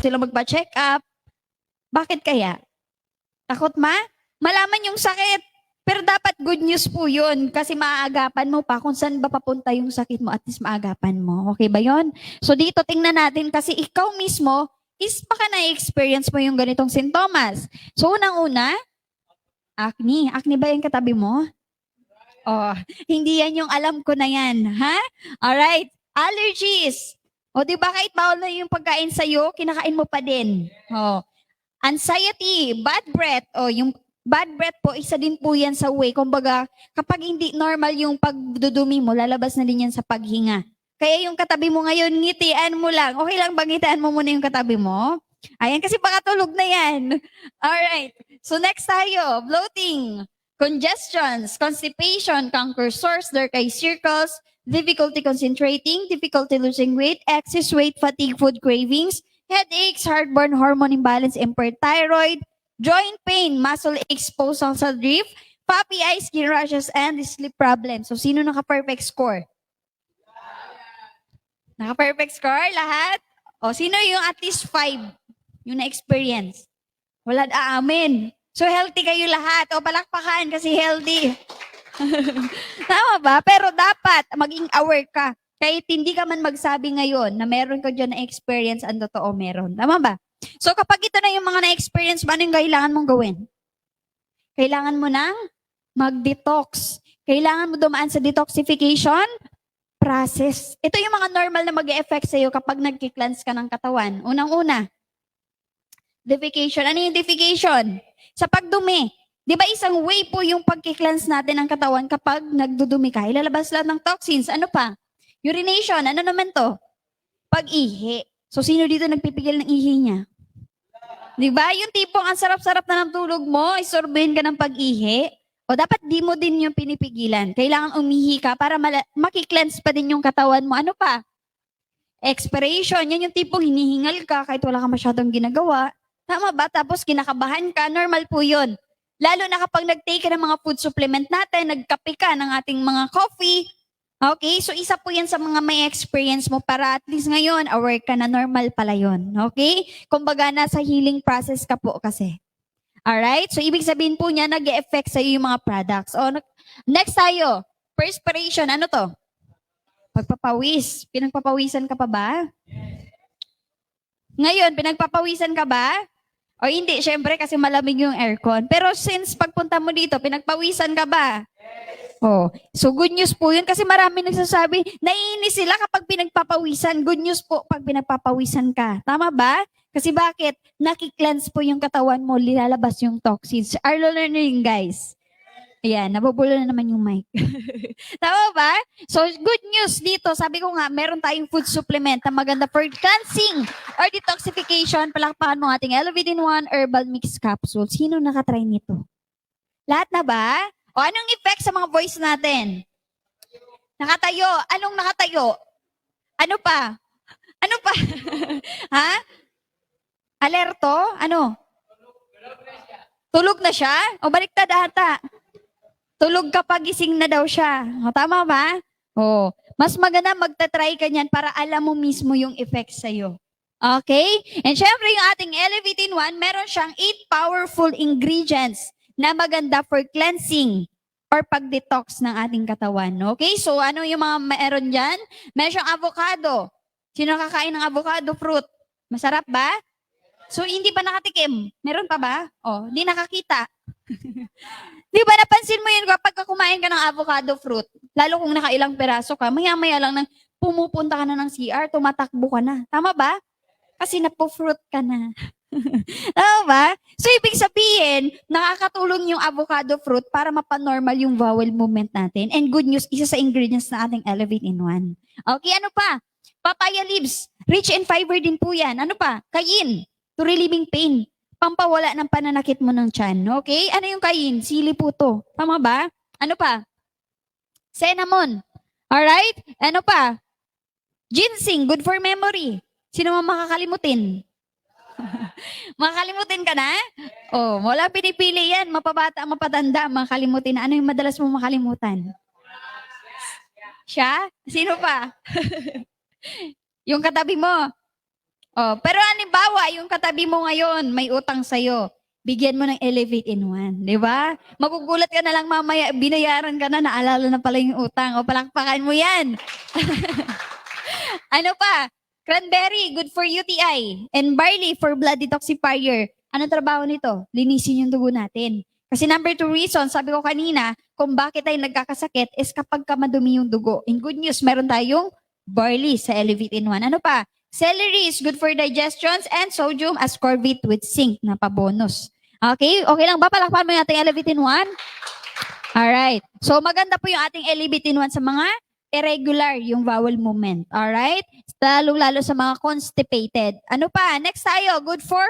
sila magpa-check up. Bakit kaya? Takot malaman yung sakit. Pero dapat good news po yun kasi maaagapan mo pa kung saan ba papunta yung sakit mo at least maagapan mo. Okay ba yun? So dito tingnan natin kasi ikaw mismo is baka na-experience mo yung ganitong sintomas. So unang-una, acne. Acne ba yung katabi mo? Oh, hindi yan yung alam ko na yan. Ha? Alright. Allergies. O di ba kahit bawal na yung pagkain sa'yo, kinakain mo pa din. Oh. Anxiety, bad breath. O yung bad breath po, isa din po yan sa way. Kumbaga, kapag hindi normal yung pagdudumi mo, lalabas na din yan sa paghinga. Kaya yung katabi mo ngayon, ngitian mo lang. Okay lang ba ngitian mo muna yung katabi mo? Ayan, kasi baka tulog na yan. Alright. So next tayo, bloating, congestions, constipation, canker sores, dark eye circles, difficulty concentrating, difficulty losing weight, excess weight, fatigue, food cravings, headaches, heartburn, hormone imbalance, impaired thyroid, joint pain, muscle aches, post-nasal drift, puppy eyes, skin rashes, and sleep problems. So, sino naka-perfect score? Naka-perfect score? Lahat? O, sino yung at least 5 yung na-experience? Wala aamin. So, healthy kayo lahat. O, palakpakan kasi healthy. Tama ba? Pero dapat maging aware ka. Kahit hindi ka man magsabi ngayon na meron ka dyan na experience, ang totoo meron. Tama ba? So kapag ito na yung mga na-experience, ano yung kailangan mong gawin? Kailangan mo nang mag-detox. Kailangan mo dumaan sa detoxification process. Ito yung mga normal na mag-e-effect sa'yo kapag nag-cleanse ka ng katawan. Unang-una, defecation. Ano yung defecation? Sa pagdumi. Di ba isang way po yung pag-cleanse natin ng katawan kapag nagdudumi ka? Ilalabas lahat ng toxins. Ano pa? Urination. Ano naman to? Pag-ihi. So, sino dito nagpipigil ng ihi niya? Di ba? Yung tipong ang sarap-sarap na ng tulog mo, isorbehin ka ng pag-ihi. O dapat di mo din yung pinipigilan. Kailangan umihi ka para makikleanse pa din yung katawan mo. Ano pa? Expiration. Yan yung tipong hinihingal ka kahit wala ka masyadong ginagawa. Tama ba? Tapos kinakabahan ka. Normal po yun. Lalo na kapag nag-take ka ng mga food supplement natin, nagkape ka ng ating mga coffee. Okay? So, isa po yan sa mga may experience mo para at least ngayon, aware ka na normal pala yun. Okay? Kumbaga, nasa healing process ka po kasi. Alright? So, ibig sabihin po niya, nag-e-effect sa'yo yung mga products. O, next tayo. Perspiration. Ano to? Pagpapawis. Pinagpapawisan ka pa ba? Ngayon, pinagpapawisan ka ba? O hindi, syempre kasi malamig yung aircon. Pero since pagpunta mo dito, pinagpawisan ka ba? Oh, so good news po yun kasi marami nagsasabi, naiinis sila kapag pinagpapawisan. Good news po pag pinagpapawisan ka. Tama ba? Kasi bakit? Nakikleanse po yung katawan mo, lilalabas yung toxins. Are you learning, guys? Ayan, nabubulo na naman yung mic. Tama ba? So, good news dito. Sabi ko nga, meron tayong food supplement na maganda for cleansing or detoxification. Palakpakan mo ating Elevate-in-1 Herbal Mix Capsule. Sino nakatry nito? Lahat na ba? O anong effect sa mga voice natin? Nakatayo. Anong nakatayo? Ano pa? Ano pa? Ha? Alerto? Ano? Tulog na siya? O baliktad ata? Tulog kapag gising na daw siya. O, tama ba? O, mas maganda magta-try ka niyan para alam mo mismo yung effect sa'yo. Okay? And syempre yung ating Elevate-in-1, meron siyang 8 powerful ingredients na maganda for cleansing or pag-detox ng ating katawan. Okay? So, ano yung mga meron dyan? Meron siyang avocado. Sino kakain ng avocado fruit? Masarap ba? So, hindi pa nakatikim. Meron pa ba? Oh, hindi nakakita. Di ba napansin mo yun kapag kumain ka ng avocado fruit, lalo kung nakailang peraso ka, maya-maya lang nang pumupunta ka na ng CR, tumatakbo ka na. Tama ba? Kasi napo-fruit ka na. Tama ba? So, ibig sabihin, nakakatulong yung avocado fruit para mapanormal yung bowel movement natin. And good news, isa sa ingredients na ating Elevate-in-1. Okay, ano pa? Papaya leaves. Rich in fiber din po yan. Ano pa? Kayin. To relieving pain. Pampawala ng pananakit mo ng tiyan. Okay? Ano yung kayin? Sili po to. Tama ba? Ano pa? Cinnamon. Alright? Ano pa? Ginseng. Good for memory. Sino man makakalimutin? Makakalimutin ka na? Oh, wala pinipili yan. Mapabata, mapatanda, makakalimutin. Ano yung madalas mo makalimutan? Siya? Sino pa? Yung katabi mo. Oh, pero halimbawa, yung katabi mo ngayon, may utang sa'yo. Bigyan mo ng Elevate in One, di ba? Magugulat ka na lang mamaya, binayaran ka na, naalala na pala yung utang. O, palakpakan mo yan. Ano pa? Cranberry, good for UTI. And barley for blood detoxifier. Ano trabaho nito? Linisin yung dugo natin. Kasi number 2 reason, sabi ko kanina, kung bakit tayo nagkakasakit is kapag ka madumi yung dugo. In good news, meron tayong barley sa Elevate in One. Ano pa? Celery is good for digestions and sodium ascorbate with zinc na pabonus. Okay? Okay lang ba? Palakpan mo yung ating Elevate in One? Alright. So maganda po yung ating Elevate in One sa mga irregular yung vowel movement. Alright? Lalo-lalo sa mga constipated. Ano pa? Next tayo. Good for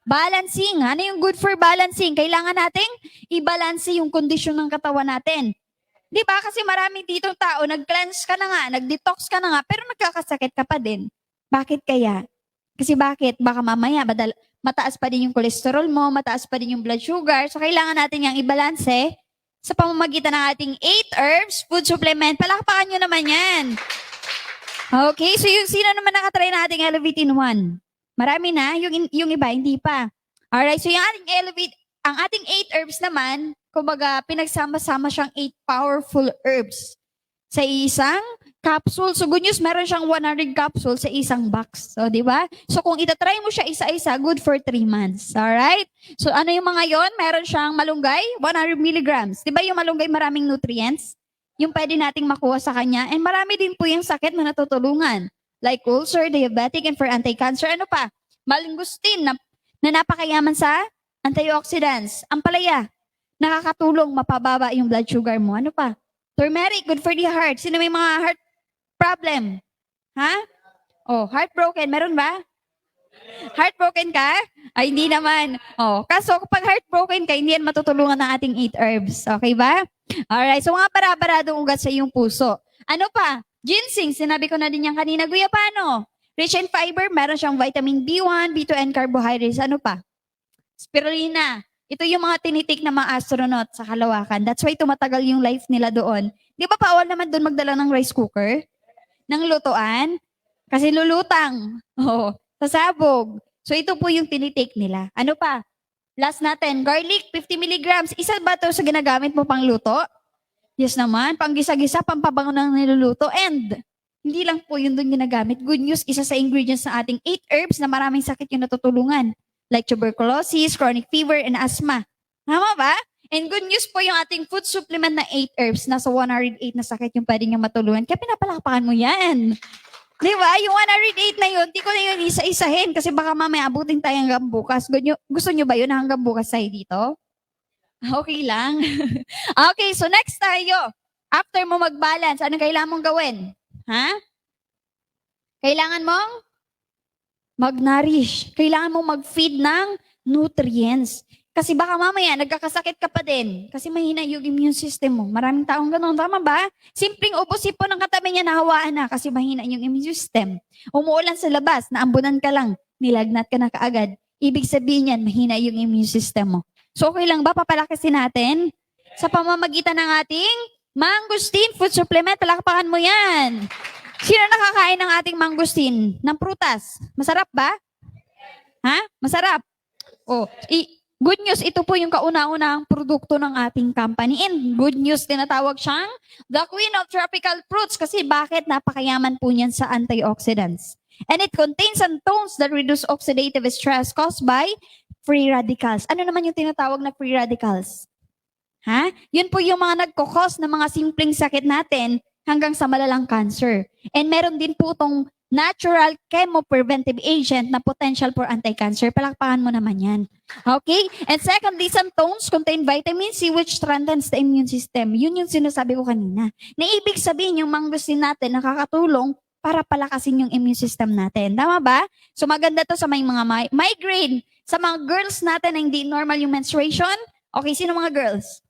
balancing. Ano yung good for balancing? Kailangan nating i-balance yung kondisyon ng katawan natin. Di ba? Kasi marami ditong tao, nag-cleanse ka na nga, nag-detox ka na nga, pero nagkakasakit ka pa din. Bakit kaya? Kasi bakit? Baka mamaya, mataas pa din yung cholesterol mo, mataas pa din yung blood sugar, so kailangan natin yung i-balance sa pamamagitan ng ating 8 herbs, food supplement. Palakpakan nyo naman yan. Okay, so yung sino naman nakatry na ating Elevate in One? Marami na, yung iba, hindi pa. Alright, so yung ating Elevate, ang ating 8 herbs naman, kumbaga, pinagsama-sama siyang 8 powerful herbs sa isang capsule. So, good news, meron siyang 100 capsule sa isang box. So, di ba? So, kung itatry mo siya isa-isa, good for 3 months. Alright? So, ano yung mga yon? Meron siyang malunggay, 100 milligrams. Di ba yung malunggay maraming nutrients? Yung pwede nating makuha sa kanya. And marami din po yung sakit na natutulungan. Like ulcer, diabetic, and for anti-cancer. Ano pa? Mangustin na napakayaman sa antioxidants. Ampalaya, nakakatulong mapababa yung blood sugar mo. Ano pa? Turmeric, good for the heart. Sino may mga heart problem? Ha? Oh, heartbroken. Meron ba? Heartbroken ka? Ay, hindi naman. Oh, kaso kapag heartbroken ka, hindi yan matutulungan ng ating 8 herbs. Okay ba? Alright, so mga para-paradong ugat sa iyong puso. Ano pa? Ginseng, sinabi ko na din yan kanina. Guyapano. Rich in fiber, meron siyang vitamin B1, B2, and carbohydrates. Ano pa? Spirulina. Ito yung mga tinitik na mga astronaut sa kalawakan. That's why tumatagal yung life nila doon. Di ba bawal naman doon magdala ng rice cooker? Ng lutuan? Kasi lulutang. Oh, sasabog. So ito po yung tinitik nila. Ano pa? Last natin, garlic, 50 milligrams. Isa ba ito sa ginagamit mo pang luto? Yes naman. Pang gisa-gisa, pampabango ng niluluto. And hindi lang po yun doon ginagamit. Good news, isa sa ingredients ng ating 8 herbs na maraming sakit yung natutulungan. Like tuberculosis, chronic fever, and asthma. Tama ba? And good news po yung ating food supplement na 8 herbs. Nasa 108 na sakit yung pwede niyang matulungan. Kaya pinapalakpakan mo yan. Di ba? Yung 108 na yun, di ko na yun isa-isahin kasi baka mamaya abutin tayo hanggang bukas. Gusto nyo ba yun na hanggang bukas tayo dito? Okay lang. Okay, so next tayo. After mo mag-balance, anong kailangan mong gawin? Ha? Kailangan mong mag-nourish. Kailangan mong mag-feed ng nutrients. Kasi baka mamaya, nagkakasakit ka pa din. Kasi mahina yung immune system mo. Maraming taong ganun. Tama ba? Simpleng ubusin po ng katabi niya, nahawaan na kasi mahina yung immune system. Umuulan sa labas, naambunan ka lang, nilagnat ka na kaagad. Ibig sabihin yan, mahina yung immune system mo. So okay lang ba? Papalakasin natin sa pamamagitan ng ating mangosteen food supplement. Palakpakan mo yan. Sino nakakain ng ating mangosteen? Ng prutas? Masarap ba? Ha? Masarap? Oh, good news, ito po yung kauna-unahang produkto ng ating company. And good news, tinatawag siyang the queen of tropical fruits. Kasi bakit? Napakayaman po niyan sa antioxidants. And it contains antones that reduce oxidative stress caused by free radicals. Ano naman yung tinatawag na free radicals? Ha? Yun po yung mga nagkukos ng mga simpleng sakit natin hanggang sa malalang cancer. And meron din po itong natural chemopreventive agent na potential for anti-cancer. Palakpakan mo naman yan. Okay? And secondly, some tones contain vitamin C which strengthens the immune system. Yun yung sinasabi ko kanina. Na ibig sabihin yung mangosteen natin nakakatulong para palakasin yung immune system natin. Tama ba? So maganda to sa may mga migraine. Sa mga girls natin na hindi normal yung menstruation. Okay, sino mga girls?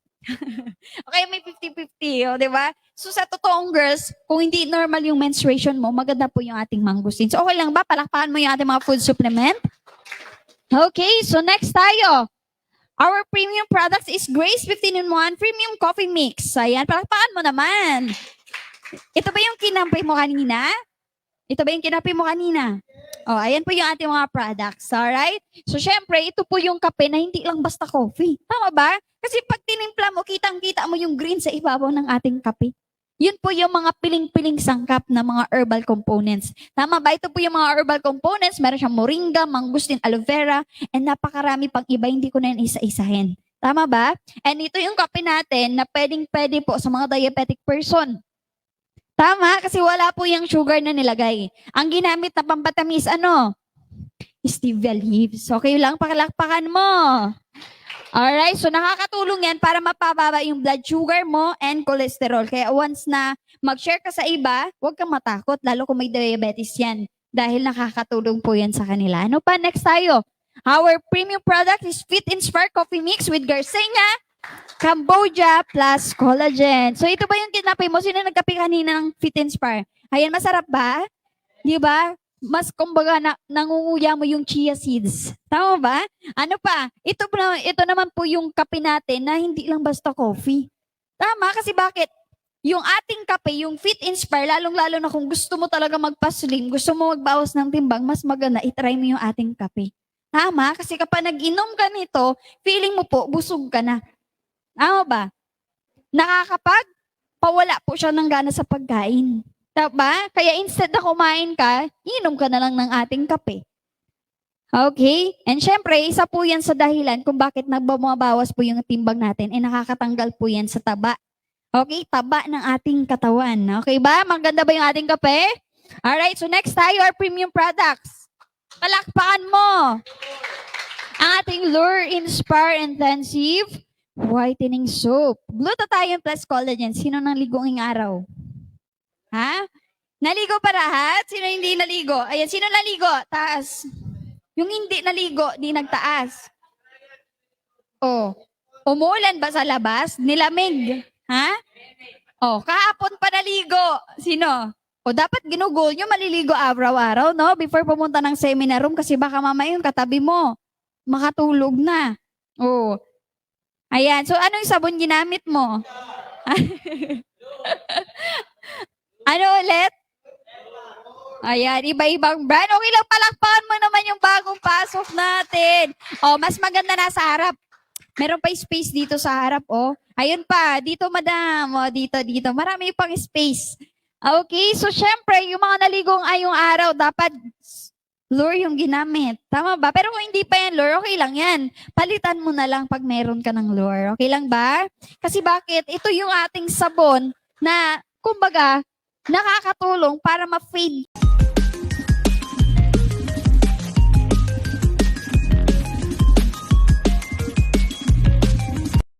Okay, may 50-50, di ba? So sa totoong girls, kung hindi normal yung menstruation mo, maganda po yung ating mangosteen. So okay lang ba? Palakpakan mo yung ating mga food supplement. Okay, so next tayo. Our premium products is Grace 15-in-1 Premium Coffee Mix. Ayan, palakpakan mo naman. Ito ba yung kinapay mo kanina? Ito ba yung kinapay mo kanina? Oh, ayan po yung ating mga products. Alright? So, syempre, ito po yung kape na hindi lang basta coffee. Tama ba? Kasi pag tinimpla mo, kitang-kita mo yung green sa ibabaw ng ating kape. Yun po yung mga piling-piling sangkap na mga herbal components. Tama ba? Ito po yung mga herbal components. Meron siyang moringa, mangustin, aloe vera, and napakarami pang iba. Hindi ko na yan isa-isahin. Tama ba? And ito yung kape natin na pwedeng-pwede po sa mga diabetic person. Tama, kasi wala po yung sugar na nilagay. Ang ginamit na pampatamis, ano? Stevia leaves. Okay lang, pakilakpakan mo. Alright, so nakakatulong yan para mapababa yung blood sugar mo and cholesterol. Kaya once na mag-share ka sa iba, huwag kang matakot, lalo kung may diabetes yan. Dahil nakakatulong po yan sa kanila. Ano pa? Next tayo. Our premium product is Fit Inspire Coffee Mix with Garcinia, Cambodia plus collagen. So ito ba yung kinapay mo? Sino nagkape kanina ng Fit Inspire? Ayan, masarap ba? Di ba? Mas kumbaga nangunguya mo yung chia seeds. Tama ba? Ano pa? Ito naman po yung kape natin na hindi lang basta coffee. Tama? Kasi bakit? Yung ating kape, yung Fit Inspire, lalong-lalo na kung gusto mo talaga magpa-slim, gusto mo magbawas ng timbang, mas maganda, itry mo yung ating kape. Tama? Kasi kapag nag-inom ka nito, feeling mo po, busog ka na. Tama ba? Nakakapagpawala po siya ng gana sa pagkain. Tama? Kaya instead na kumain ka, inom ka na lang ng ating kape. Okay? And syempre, isa po yan sa dahilan kung bakit nagbumabawas po yung timbang natin. Nakakatanggal po yan sa taba. Okay? Taba ng ating katawan. Okay ba? Maganda ba yung ating kape? Alright, so next tayo, our premium products. Palakpakan mo. Ang ating Lure Inspire Intensive Whitening Soap. Glutathione plus collagen. Sino nang ligo ngayong araw? Ha? Naligo pa lahat? Sino hindi naligo? Ayan, sino naligo? Taas. Yung hindi naligo, di nagtaas. Oh. Umulan ba sa labas? Nilamig. Ha? Oh, kahapon pa naligo. Sino? O dapat ginugol nyo, maliligo araw-araw, no? Before pumunta ng seminar room kasi baka mamaya yung katabi mo makatulog na. Oh. Ayan. So, ano yung sabon ginamit mo? Ano ulit? Ayan, iba-ibang brand. Okay lang, palakpakan mo naman yung bagong pasok natin. Oh, mas maganda na sa harap. Meron pa space dito sa harap, oh. Ayun pa, dito madam. Oh, dito. Marami pang space. Okay, so syempre, yung mga naligong ayong araw, dapat lure yung ginamit. Tama ba? Pero kung hindi pa yan lure, okay lang yan. Palitan mo na lang pag meron ka ng lure. Okay lang ba? Kasi bakit? Ito yung ating sabon na, kumbaga, nakakatulong para ma-fade